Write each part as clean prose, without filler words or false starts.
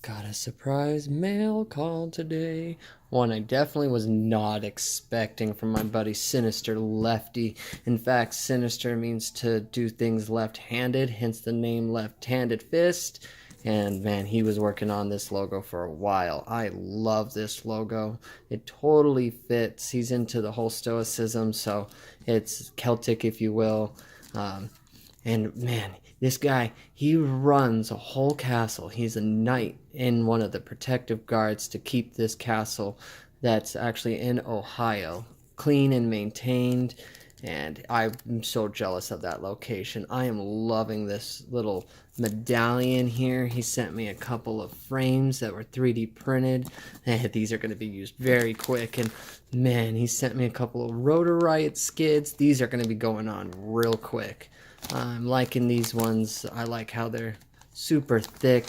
Got a surprise mail call today. One I definitely was not expecting from my buddy Sinister Lefty. In fact, Sinister means to do things left-handed, hence the name Left-Handed Fist. And man, he was working on this logo for a while. I love this logo. It totally fits. He's into the whole stoicism, so it's Celtic, if you will. And man, this guy, he runs a whole castle. He's a knight in one of the protective guards to keep this castle that's actually in Ohio clean and maintained. And I'm so jealous of that location. I am loving this little medallion here. He sent me a couple of frames that were 3D printed. And these are going to be used very quick. And man, he sent me a couple of Rotor riot skids. These are going to be going on real quick. I'm liking these ones. I like how they're super thick.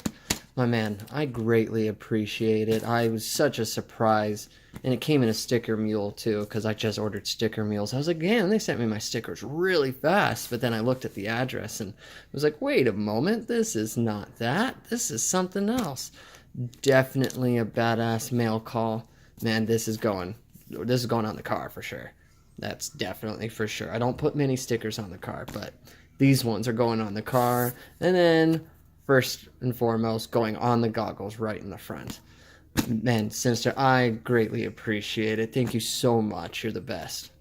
My man, I greatly appreciate it. I was such a surprise. And it came in a sticker mule too, because I just ordered sticker mules. I was like, man, they sent me my stickers really fast. But then I looked at the address and was like, wait a moment, this is not that. This is something else. Definitely a badass mail call. Man, this is going on the car for sure. That's definitely for sure. I don't put many stickers on the car, but these ones are going on the car. And then, first and foremost, going on the goggles right in the front. Man, Sinister, I greatly appreciate it. Thank you so much. You're the best.